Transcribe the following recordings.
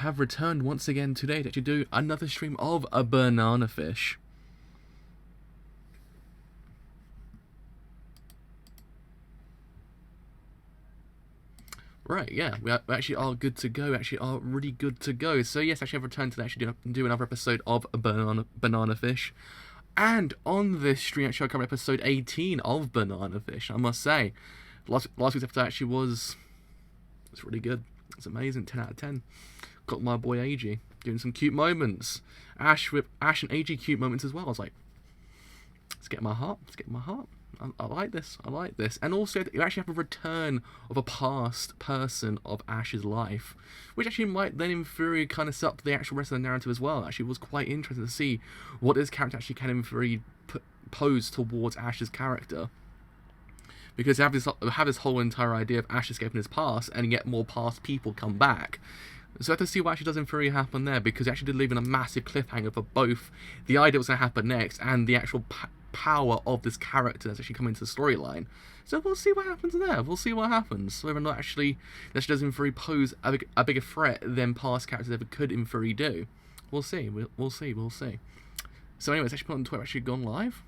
have returned once again today to actually do another stream of a banana fish. Right, yeah, we actually are good to go. We actually are really good to go. So yes, actually I've returned to actually do another episode of a banana fish. And on this stream, actually, I covered episode 18 of Banana Fish. I must say, last week's episode actually was really good. It's amazing, 10 out of 10. Got my boy AG doing some cute moments. Ash and AG cute moments as well. I was like, let's get my heart. Let's get my heart. I like this. I like this. And also, you actually have a return of a past person of Ash's life, which actually might then, in theory, kind of set up the actual rest of the narrative as well. Actually, was quite interesting to see what this character actually can, in theory, pose towards Ash's character. Because you have this whole entire idea of Ash escaping his past, and yet more past people come back. So I have to see what actually does in theory happen there, because it actually did leave in a massive cliffhanger for both the idea what's going to happen next and the actual power of this character that's actually coming into the storyline. So we'll see what happens there. We'll see what happens. Whether or not actually that does in theory pose a bigger threat than past characters ever could in theory do. We'll see. We'll see. We'll see. So anyways, actually put on Twitter actually gone live.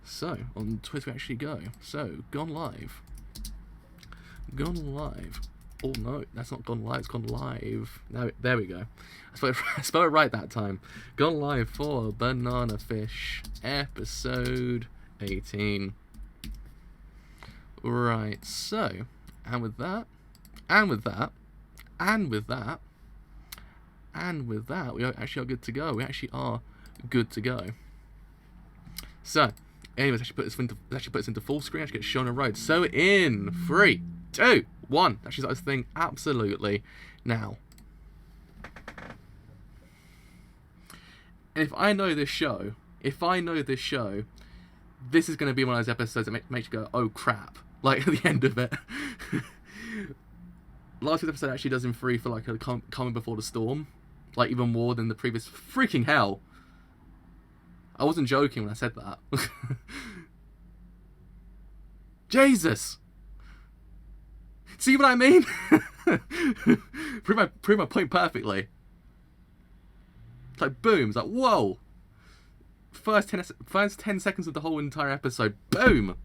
So on Twitter we actually go. So gone live. Gone live. Oh no, that's not gone live, it's gone live. No, there we go. I spelled it right that time. Gone live for Banana Fish, episode 18. Right, so, and with that, we actually are good to go. We actually are good to go. So, anyways, let's actually put this into full screen, actually get shown a road. So in 3, 2, 1. Actually, that was the thing. Absolutely. Now, if I know this show, this is going to be one of those episodes that makes you go, oh crap, like at the end of it. Last week's episode actually does in 3 for like a calming before the storm, like even more than the previous. Freaking hell. I wasn't joking when I said that. Jesus. See what I mean? prove my point perfectly. It's like boom. It's like whoa. First 10 seconds of the whole entire episode. Boom.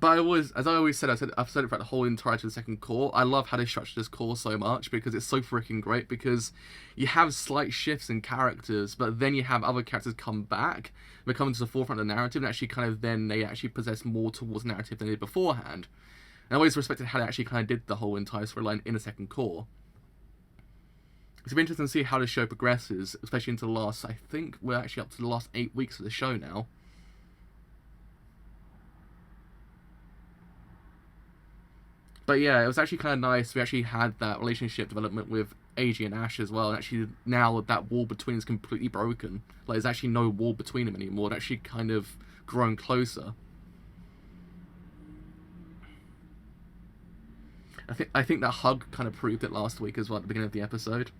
But as I always said, I've said it throughout the whole entirety of the second core. I love how they structured this core so much because it's so freaking great. Because you have slight shifts in characters, but then you have other characters come back, they come into the forefront of the narrative, and actually they actually possess more towards the narrative than they did beforehand. And I always respected how they actually kind of did the whole entire storyline in the second core. It's been interesting to see how the show progresses, especially into the last. I think we're actually up to the last 8 weeks of the show now. But yeah, it was actually kind of nice. We actually had that relationship development with AG and Ash as well. And actually, now that wall between is completely broken. Like, there's actually no wall between them anymore. They're actually kind of grown closer. I think that hug kind of proved it last week as well at the beginning of the episode.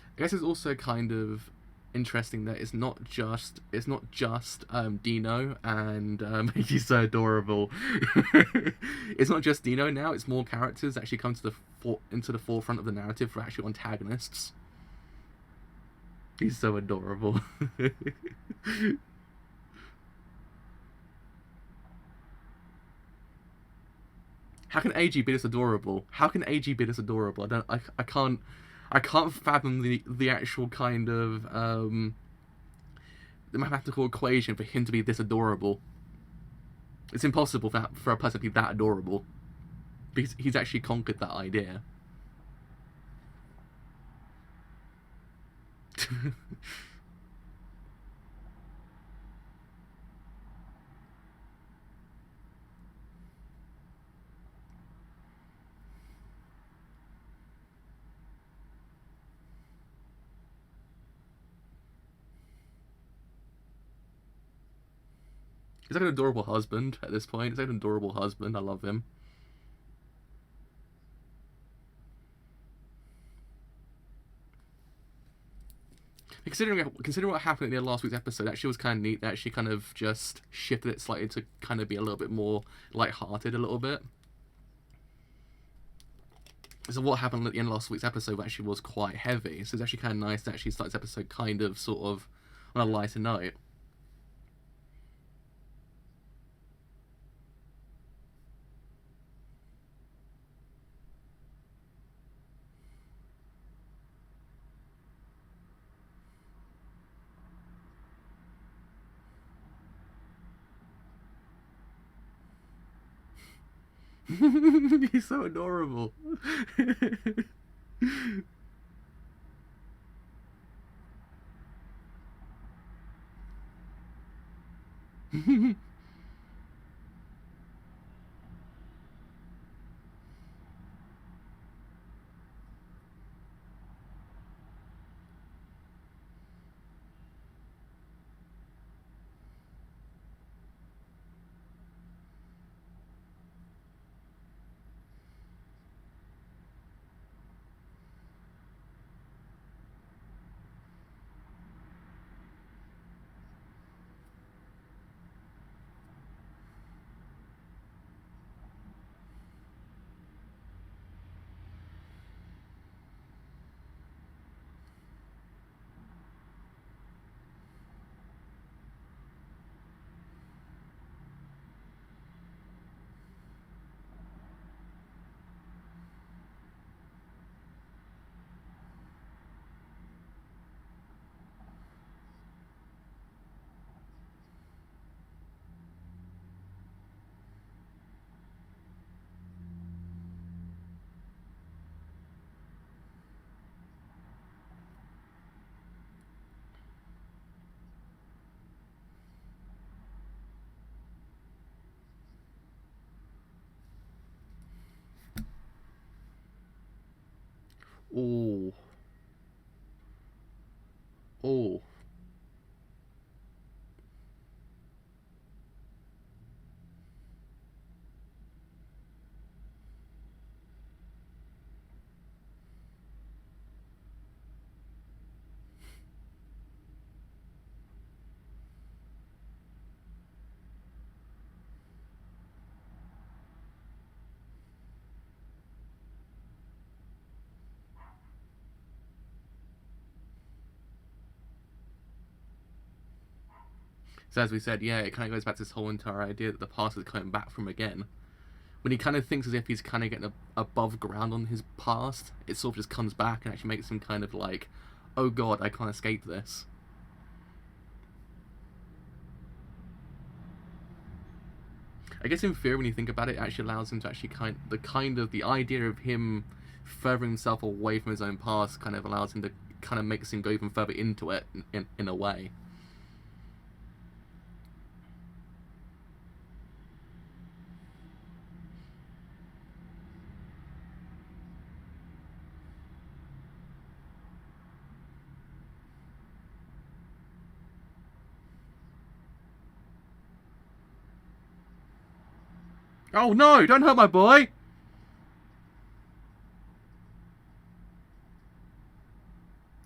I guess it's also kind of interesting that it's not just Dino and he's so adorable. It's not just Dino now. It's more characters that actually come to into the forefront of the narrative for actual antagonists. He's so adorable. How can AG be this adorable? How can AG be this adorable? I can't fathom the actual kind of the mathematical equation for him to be this adorable. It's impossible for a person to be that adorable, because he's actually conquered that idea. He's like an adorable husband at this point. He's like an adorable husband. I love him. considering what happened in the last week's episode, actually was kind of neat. They actually kind of just shifted it slightly to kind of be a little bit more lighthearted a little bit. So what happened at the end of last week's episode actually was quite heavy. So it's actually kind of nice to actually start this episode kind of sort of on a lighter note. He's so adorable. Oh. Oh. So as we said, yeah, it kind of goes back to this whole entire idea that the past is coming back from again. When he kind of thinks as if he's kind of getting above ground on his past, it sort of just comes back and actually makes him kind of like, oh god, I can't escape this. I guess in theory, when you think about it, it actually allows him to actually the idea of him furthering himself away from his own past kind of allows him to kind of makes him go even further into it in a way. Oh no! Don't hurt my boy!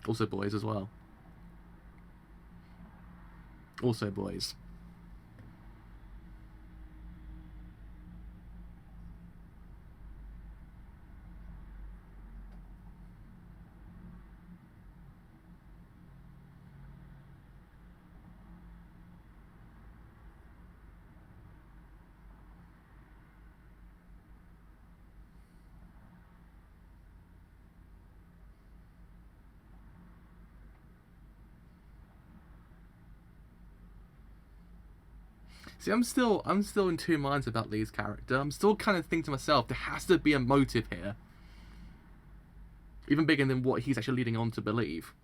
Also boys as well. Also boys. See, I'm still in two minds about Lee's character. I'm still kind of thinking to myself, there has to be a motive here. Even bigger than what he's actually leading on to believe.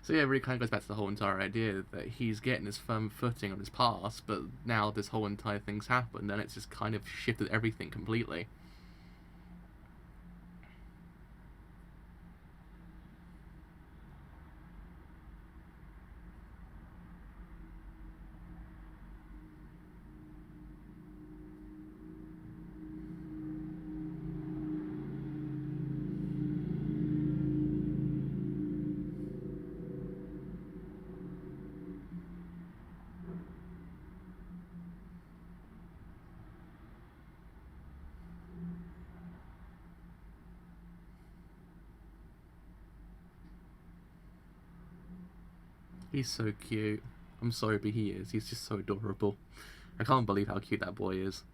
So yeah, it really kind of goes back to the whole entire idea that he's getting his firm footing on his past, but now this whole entire thing's happened, and it's just kind of shifted everything completely. He's so cute. I'm sorry, but he is. He's just so adorable. I can't believe how cute that boy is.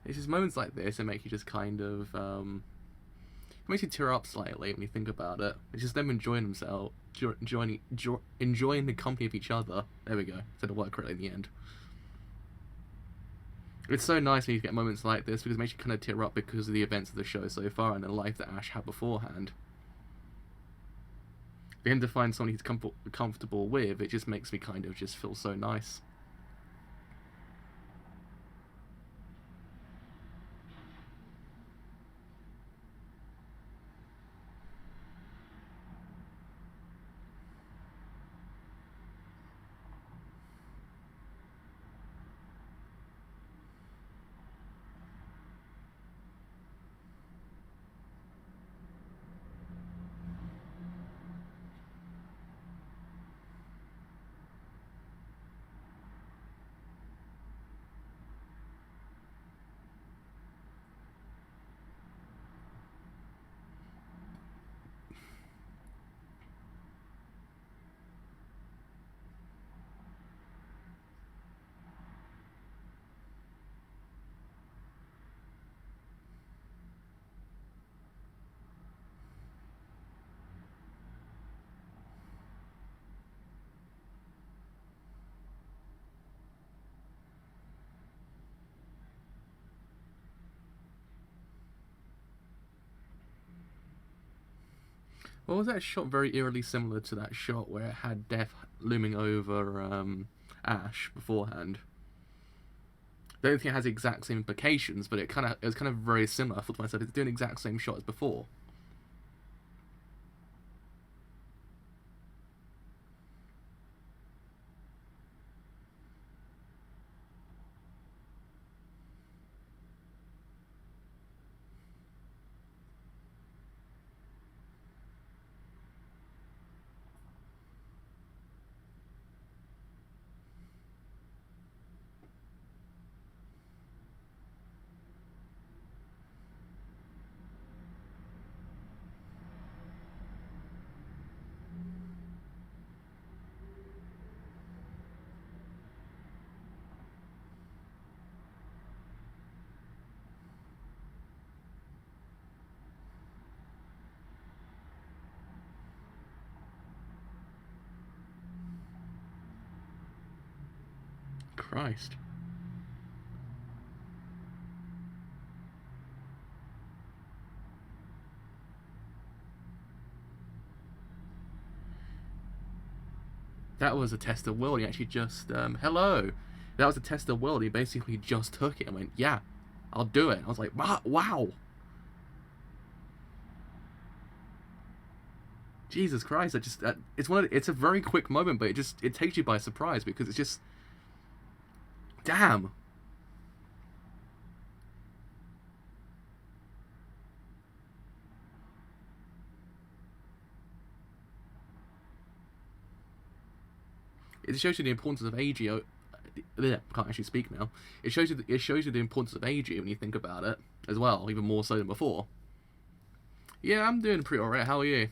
It's just moments like this that make you just kind of it makes you tear up slightly when you think about it. It's just them enjoying themselves, enjoying the company of each other. There we go. Said the word correctly in the end. It's so nice when you get moments like this because it makes you kind of tear up because of the events of the show so far and the life that Ash had beforehand. For him to find someone he's comfortable with, it just makes me kind of just feel so nice. Well, was that shot very eerily similar to that shot where it had death looming over Ash beforehand? I don't think it has the exact same implications, but it was kind of very similar. I thought to myself, it's doing the exact same shot as before. Christ. That was a test of will. He actually just, hello. That was a test of will. He basically just took it and went, yeah, I'll do it. I was like, wow. Jesus Christ! It's a very quick moment, but it takes you by surprise because it's just, damn. It shows you the importance of aging. Can't actually speak now. It shows you the importance of aging when you think about it as well, even more so than before. Yeah, I'm doing pretty alright. How are you?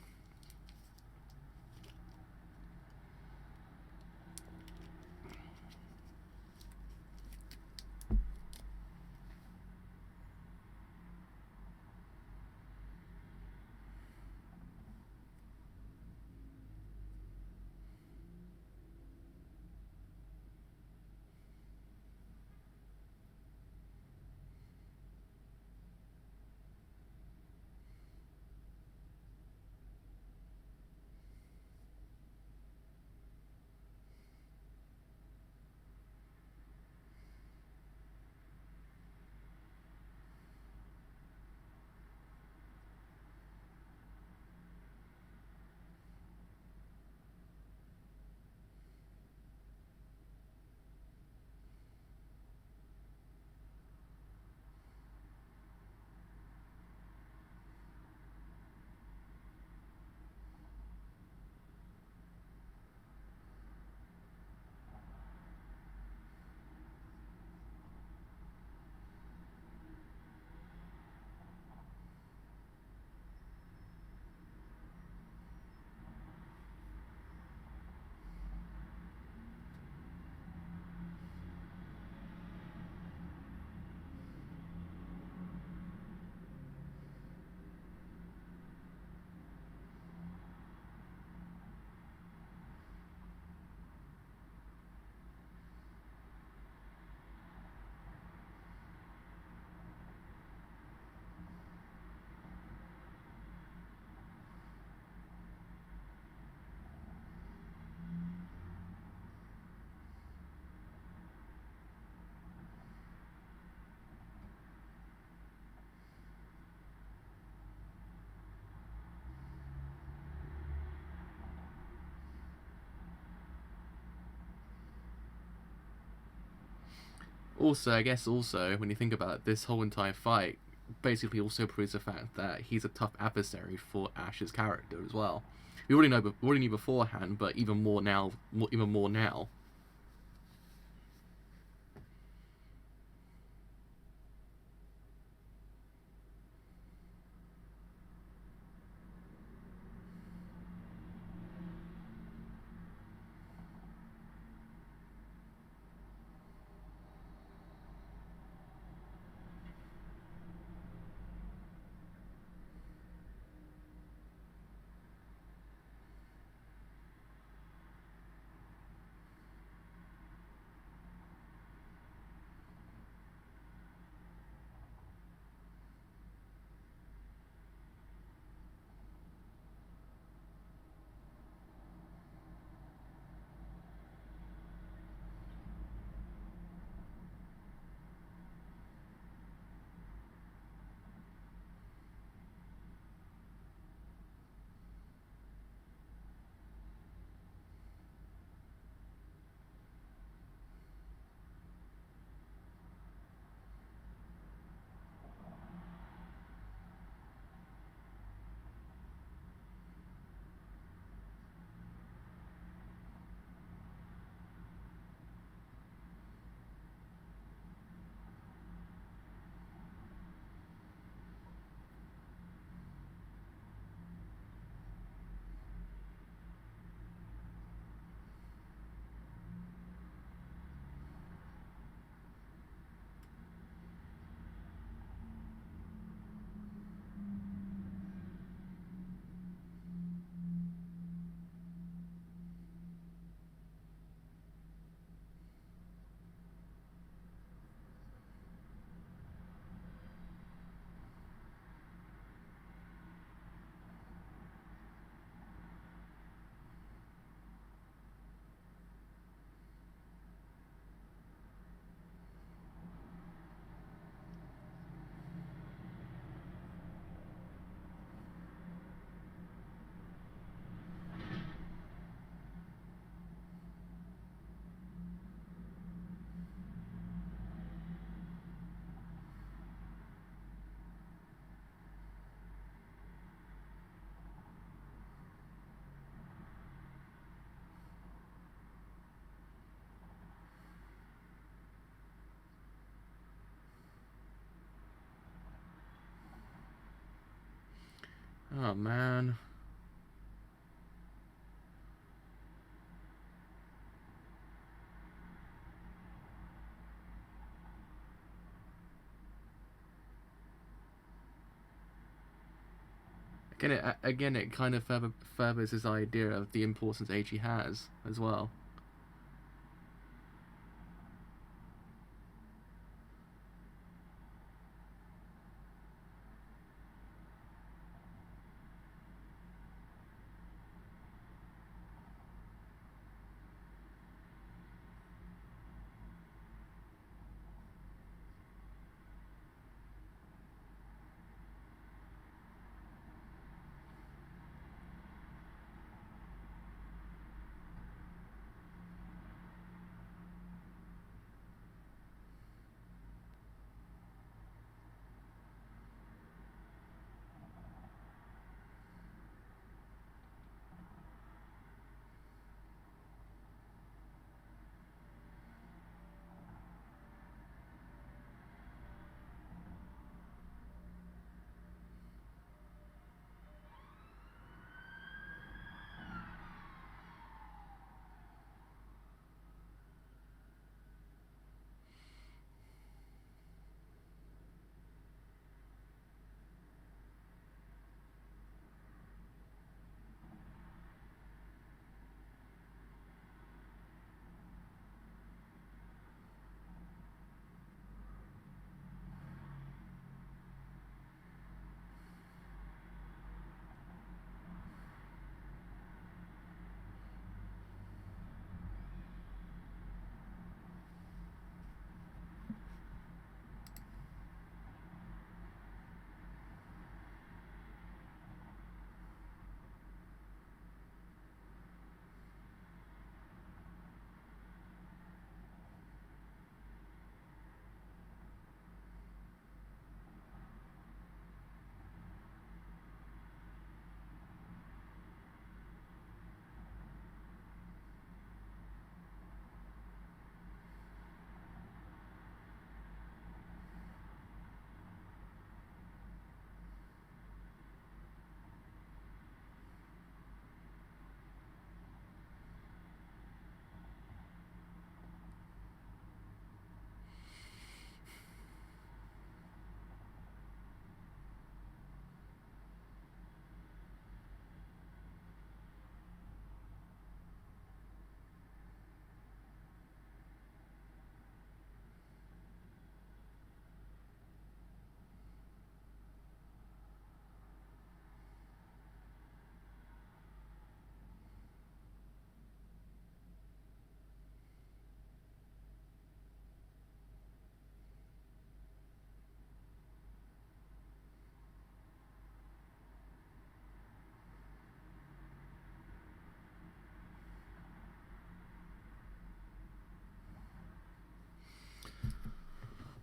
Also, I guess also when you think about it, this whole entire fight basically also proves the fact that he's a tough adversary for Ash's character as well. We already knew beforehand, but even more now. Even more now. Oh, man. Again, it kind of furthers his idea of the importance AG has as well.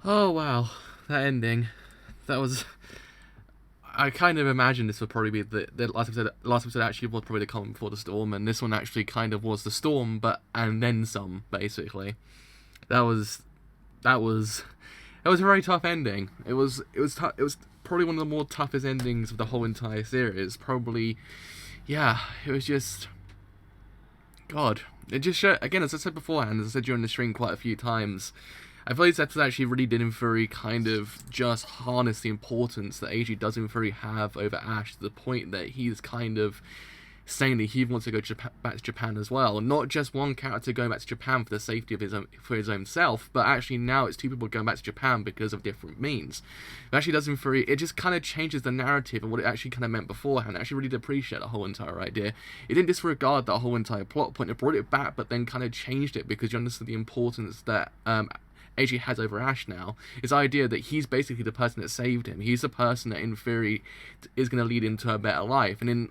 Oh, wow. That ending. That was... I kind of imagined this would probably be the last episode. Last episode actually was probably the calm before the storm, and this one actually kind of was the storm, but and then some. Basically, that was that was that was a very tough ending. It was probably one of the more toughest endings of the whole entire series. Probably, yeah. It was just God. It just showed again, as I said beforehand, as I said during the stream quite a few times. I feel this episode actually really did in theory kind of just harness the importance that AG does in theory have over Ash to the point that he's kind of saying that he wants to go back to Japan as well. Not just one character going back to Japan for the safety of his own self, but actually now it's two people going back to Japan because of different means. It actually does in theory, it just kind of changes the narrative and what it actually kind of meant beforehand. I actually really did appreciate the whole entire idea. It didn't disregard that whole entire plot point, it brought it back but then kind of changed it because you understood the importance that AG has over Ash now. His idea that he's basically the person that saved him. He's the person that, in theory, is going to lead into a better life. And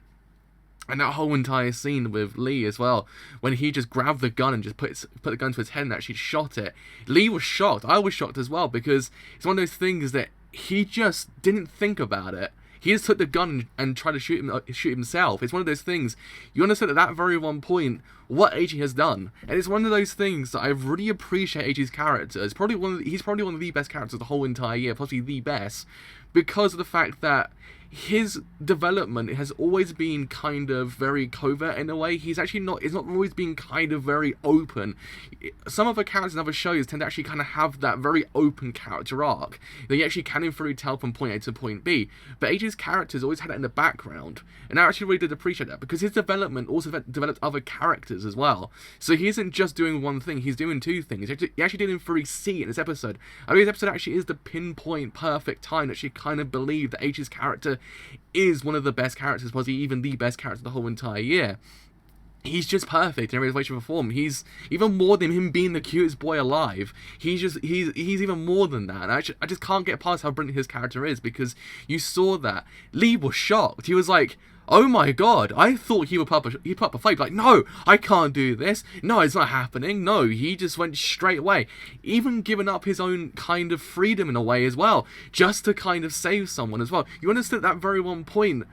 that whole entire scene with Lee as well, when he just grabbed the gun and just put the gun to his head and actually shot it. Lee was shocked. I was shocked as well because it's one of those things that he just didn't think about it. He just took the gun and tried to shoot himself. It's one of those things, you understand at that very one point what AG has done. And it's one of those things that I really appreciate AG's character. He's probably one of the best characters of the whole entire year, possibly the best, because of the fact that his development has always been kind of very covert in a way. He's actually not, it's not always been kind of very open. Some other characters in other shows tend to actually kind of have that very open character arc. They actually can in theory tell from point A to point B, but AJ's characters always had that in the background, and I actually really did appreciate that, because his development also developed other characters as well. So he isn't just doing one thing, he's doing two things. He actually did in theory see in this episode. I mean, this episode actually is the pinpoint perfect time that she kind of believed that AJ's character is one of the best characters, possibly even the best character of the whole entire year. He's just perfect in every way, shape, or form. He's even more than him being the cutest boy alive. He's even more than that. And I just can't get past how brilliant his character is, because you saw that. Lee was shocked. He was like, oh my god, I thought he would put up a fight. Like, no, I can't do this. No, it's not happening. No, he just went straight away. Even giving up his own kind of freedom in a way as well, just to kind of save someone as well. You understood at that very one point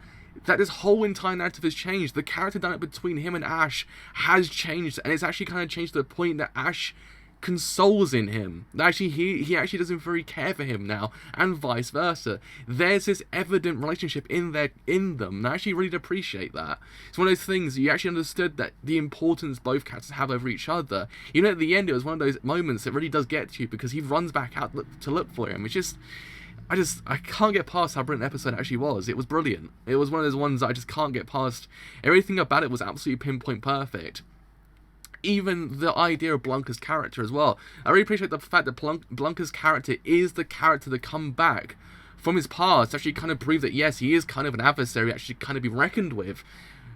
that this whole entire narrative has changed. The character dynamic between him and Ash has changed, and it's actually kind of changed to the point that Ash consoles in him. Actually, he actually doesn't very care for him now, and vice versa. There's this evident relationship in them, and I actually really appreciate that. It's one of those things you actually understood that the importance both characters have over each other. You know, at the end, it was one of those moments that really does get to you, because he runs back out to look for him. It's just, I can't get past how brilliant the episode actually was. It was brilliant. It was one of those ones that I just can't get past. Everything about it was absolutely pinpoint perfect. Even the idea of Blanca's character as well. I really appreciate the fact that Blanca's character is the character to come back from his past, to actually kind of prove that yes, he is kind of an adversary, actually kind of be reckoned with.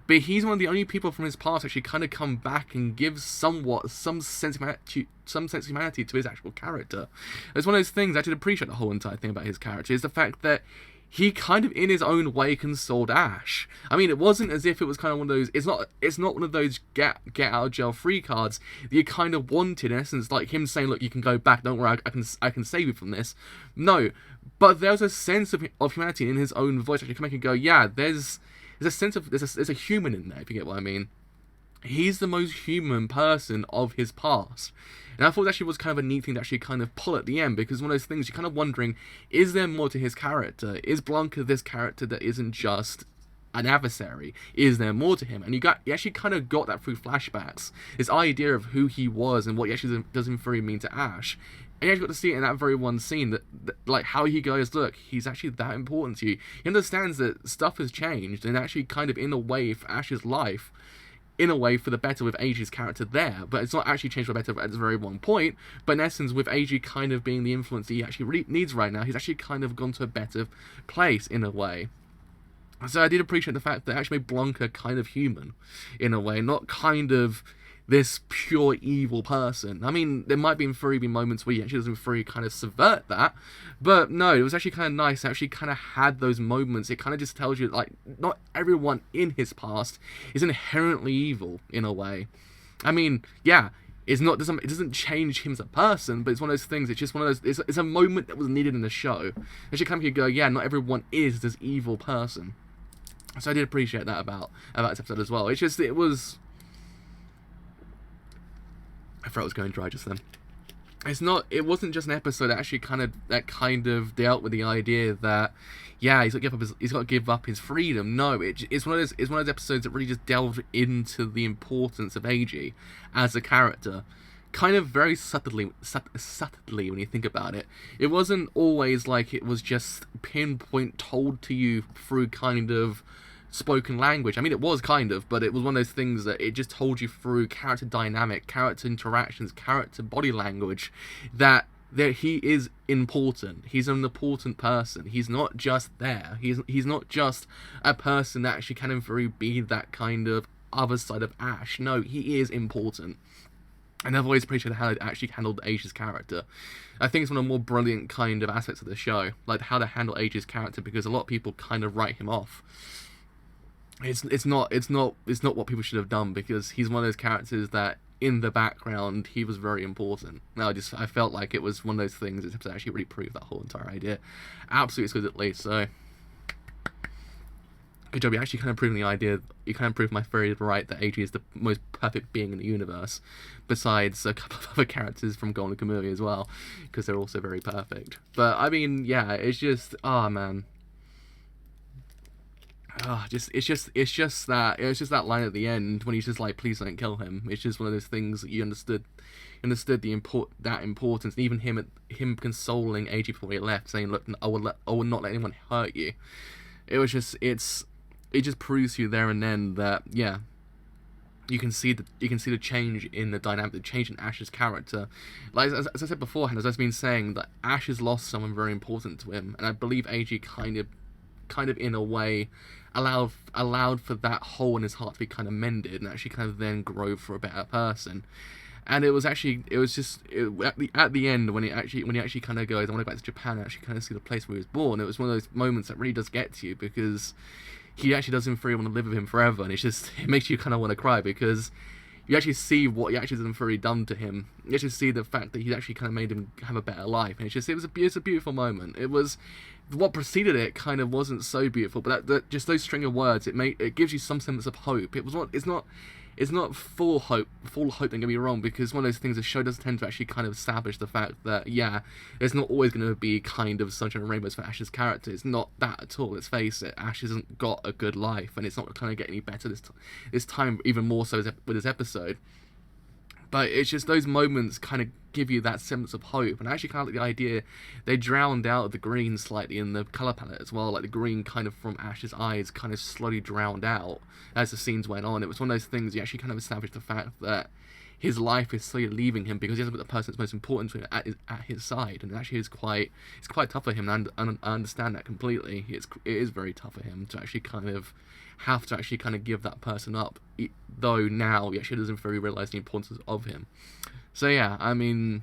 But he's one of the only people from his past actually kind of come back and give some sense of humanity to his actual character. It's one of those things I did appreciate the whole entire thing about his character, is the fact that he kind of in his own way consoled Ash. I mean, it wasn't as if it was kind of one of those, it's not one of those get out of jail free cards that you kind of wanted, in essence, like him saying, look, you can go back, don't worry, I can save you from this. No, but there's a sense of humanity in his own voice actually coming and go, yeah, there's a sense of, there's a human in there, if you get what I mean. He's the most human person of his past. And I thought that actually was kind of a neat thing to actually kind of pull at the end, because one of those things you're kind of wondering, is there more to his character? Is Blanca this character that isn't just an adversary? Is there more to him? And you actually kind of got that through flashbacks. This idea of who he was and what he actually does in theory mean to Ash. And you actually got to see it in that very one scene, that like how he goes, look, he's actually that important to you. He understands that stuff has changed, and actually kind of in a way for Ash's life, in a way for the better with AJ's character there, but it's not actually changed for the better at this very one point. But in essence, with AJ kind of being the influence he actually really needs right now, he's actually kind of gone to a better place in a way. So I did appreciate the fact that it actually made Blanca kind of human in a way, not kind of this pure evil person. I mean, there might be in theory be moments where he actually doesn't fully kind of subvert that, but no, it was actually kind of nice. It actually kind of had those moments. It kind of just tells you, like, not everyone in his past is inherently evil in a way. I mean, yeah, it doesn't change him as a person, but it's one of those things. It's just one of those. It's a moment that was needed in the show. It should come here and go, yeah, not everyone is this evil person. So I did appreciate that about this episode as well. It's just, it was. I thought it was going dry just then. It wasn't just an episode that actually kind of dealt with the idea that, yeah, he's got to give up his freedom. No, it's one of those episodes that really just delved into the importance of AJ as a character, kind of very subtly when you think about it. It wasn't always like it was just pinpoint told to you through kind of spoken language. I mean, it was kind of, but it was one of those things that it just told you through character dynamic, character interactions, character body language, that he is important. He's an important person. He's not just there. He's not just a person that actually can in theory be that kind of other side of Ash. No, he is important. And I've always appreciated how it actually handled AJ's character. I think it's one of the more brilliant kind of aspects of the show, like how to handle AJ's character, because a lot of people kind of write him off. It's not what people should have done, because he's one of those characters that in the background he was very important. Now I felt like it was one of those things that actually really proved that whole entire idea absolutely exquisitely. So good job. You actually kind of proving the idea. You kind of proved my theory right that AJ is the most perfect being in the universe, besides a couple of other characters from Golden Kamuy as well, because they're also very perfect. But I mean, yeah, it's just, man. It's just that line at the end when he's just like, please don't kill him. It's just one of those things that you understood that importance. And even him consoling AG before he left, saying, look, I will not let anyone hurt you. It just proves to you there and then that, yeah, you can see the change in the dynamic, the change in Ash's character. Like as I said beforehand, as I've been saying, that Ash has lost someone very important to him, and I believe AG kind of in a way allowed for that hole in his heart to be kind of mended and actually kind of then grow for a better person. And it was at the end when he actually kind of goes, I want to go back to Japan and actually kind of see the place where he was born. It was one of those moments that really does get to you, because he actually doesn't really want to live with him forever, and it makes you kind of want to cry, because you actually see what he actually hasn't really done to him. You actually see the fact that he's actually kind of made him have a better life, and it was a beautiful moment. It was what preceded it kind of wasn't so beautiful, but just those string of words, it gives you some sense of hope. It's not full hope, don't get me wrong, because one of those things the show does tend to actually kind of establish the fact that, yeah, there's not always going to be kind of sunshine and rainbows for Ash's character. It's not that at all, let's face it. Ash hasn't got a good life, and it's not going to get any better this time, even more so with this episode. But it's just those moments kind of give you that sense of hope. And I actually kind of like the idea they drowned out the green slightly in the colour palette as well. Like the green kind of from Ash's eyes kind of slowly drowned out as the scenes went on. It was one of those things you actually kind of established the fact that his life is slowly leaving him because he hasn't got the person that's most important to him at his side. And it actually it's quite tough for him, and I understand that completely. It is very tough for him to actually kind of have to actually kind of give that person up, though now he actually doesn't really realise the importance of him. So yeah, I mean,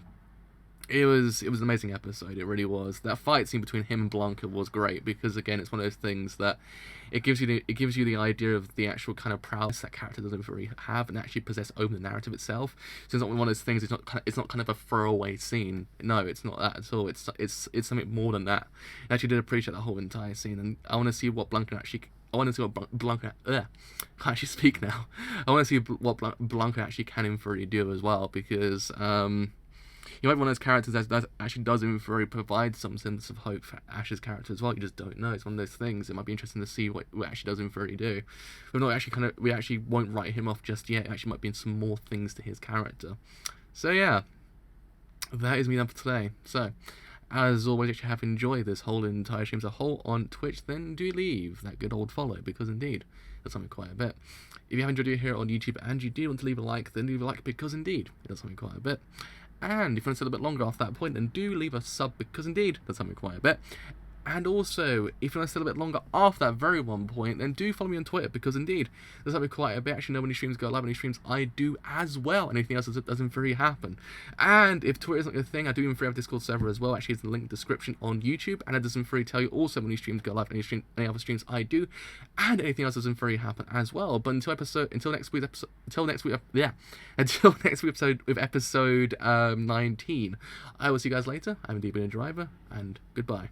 it was an amazing episode. It really was. That fight scene between him and Blanca was great, because again, it's one of those things that it gives you the idea of the actual kind of prowess that character doesn't really have and actually possess over the narrative itself. So it's not one of those things. It's not kind of a throwaway scene. No, it's not that at all. It's something more than that. I actually did appreciate that whole entire scene, and I want to see what Blanca actually. I want to see what Blanca. I can't actually speak now. I want to see what Blanca actually can really do as well, because you might be one of those characters that actually does really provide some sense of hope for Ash's character as well. You just don't know. It's one of those things. It might be interesting to see what actually does really do. We actually won't write him off just yet. It actually might be some more things to his character. So yeah, that is me done for today. So, as always, if you have enjoyed this whole entire stream as a whole on Twitch, then do leave that good old follow, because indeed, that's something quite a bit. If you have enjoyed it here on YouTube and you do want to leave a like, then leave a like, because indeed, it does something quite a bit. And if you want to stay a bit longer after that point, then do leave a sub, because indeed, that's something quite a bit. And also, if you want to stay a bit longer after that very one point, then do follow me on Twitter, because indeed, there's something quite a bit. Actually, know when these streams go live, when these streams I do as well. Anything else doesn't really happen. And if Twitter isn't your thing, I do even free have a Discord server as well. Actually, it's in the link description on YouTube, and it doesn't free tell you also when these streams go live, any other streams I do, and anything else doesn't really happen as well. But until next week's episode with episode 19, I will see you guys later. I've indeed been a driver, and goodbye.